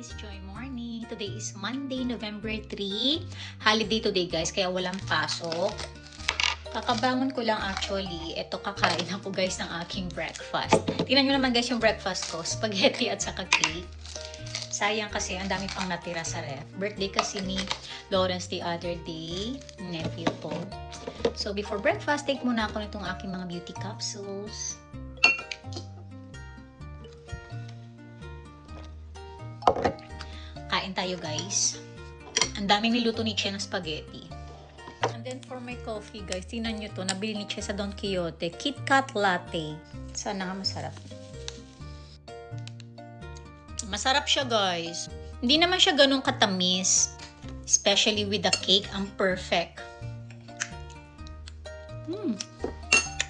guys! Joy morning! Today is Monday, November 3. Holiday today guys, kaya walang pasok. Kakabangon ko lang actually. Ito kakain ako guys ng aking breakfast. Tingnan nyo naman guys yung breakfast ko. Spaghetti at saka cake. Sayang kasi ang dami pang natira sa ref. Birthday kasi ni Lawrence the other day. Nephew ko. So before breakfast, take muna ako nitong aking mga beauty capsules. Kain tayo guys. Ang daming niluto ni Che na spaghetti. And then for my coffee guys, tingnan nyo to. Nabili ni Che sa Don Quixote. Kit Kat Latte. Sana nga masarap. Masarap siya guys. Hindi naman siya ganun katamis. Especially with the cake. Ang perfect.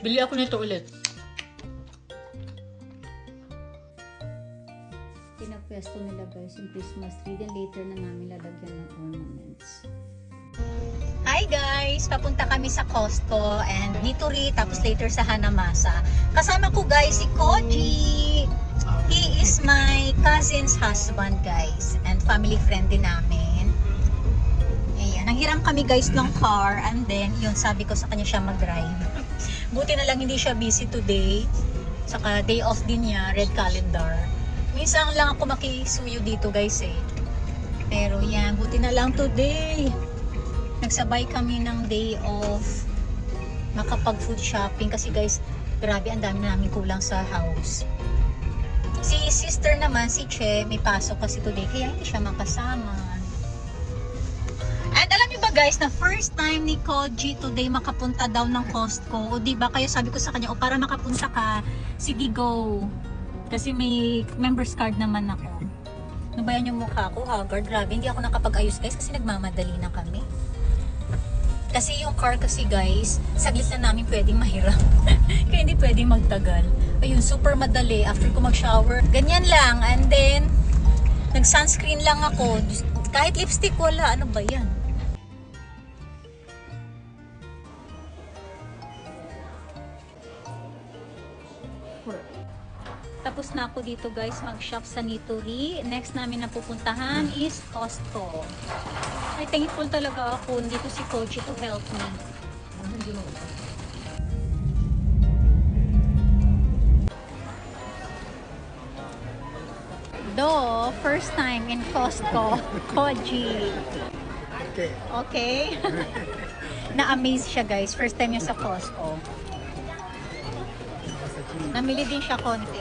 Bili ako nito ulit. Pinapwesto nila guys yung Christmas tree. Then later na namin lalagyan ng ornaments. Hi guys! Papunta kami sa Costco and Nitori, tapos later sa Hanamasa. Kasama ko guys si Koji. He is my cousin's husband guys and family friend din namin. Ayan, nanghiram kami guys ng car and then yun sabi ko sa kanya siya mag-drive. Buti na lang hindi siya busy today. Saka day off din niya, red calendar. Minsan lang ako makisuyo dito guys eh. Pero yan, buti na lang today. Nagsabay kami ng day off. Makapag-food shopping kasi guys, grabe ang dami namin kulang sa house. Si sister naman, si Che, may pasok kasi today kaya hindi siya makasama. And alam niyo ba guys, na first time ni Koji today makapunta daw ng Costco. O diba, kaya sabi ko sa kanya, o para makapunta ka, sige go. Kasi may members card naman ako. Nabayan yung mukha ko, haggard. Grabe, hindi ako nakapag-ayos guys kasi nagmamadali na kami. Kasi yung car kasi guys, saglit na namin pwedeng mahiram. Kaya hindi pwedeng magtagal. Ayun, super madali. After ko mag-shower, ganyan lang. And then, nag-sunscreen lang ako. Kahit lipstick wala. Ano ba yan? Tapos na ako dito guys mag-shop sa Nitori. Next namin na pupuntahan is Costco. Ay, thankful talaga ako dito si Koji to help me. Do, first time in Costco. Koji. Okay. Okay? Na-amaze siya guys. First time niya sa Costco. Namili din siya konti.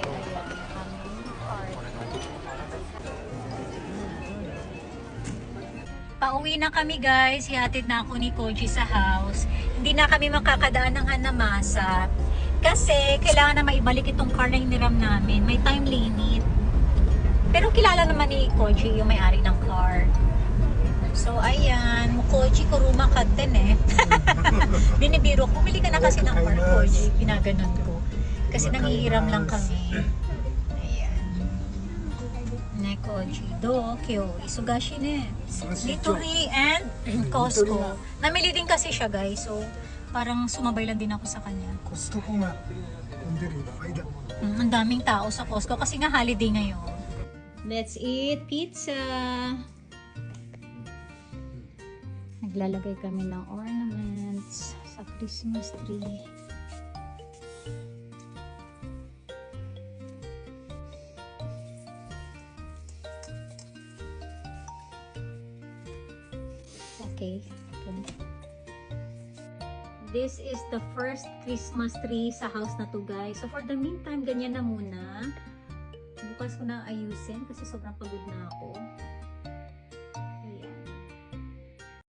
Pauwi na kami guys. Hihatid na ako ni Koji sa house. Hindi na kami makakadaan ng Hanamasa. Kasi kailangan na maibalik itong car na hiniram namin. May time limit. Pero kilala naman ni Koji yung may-ari ng car. So ayan. Koji kuruma katen eh. Binibiro. Pumili ka na kasi ng car, Koji. Pinaganon ko. Kasi nangihiram lang kami. Koji do kyo isugashi ne Nitori and Costco. Namili din kasi siya guys, so parang sumabay lang din ako sa kanya. Costco nga. Ang daming tao sa Costco kasi nga holiday ngayon. Let's eat pizza. Naglalagay kami ng ornaments sa Christmas tree. Okay. This is the first Christmas tree sa house na to guys. So for the meantime, ganyan na muna. Bukas ko na ayusin kasi sobrang pagod na ako.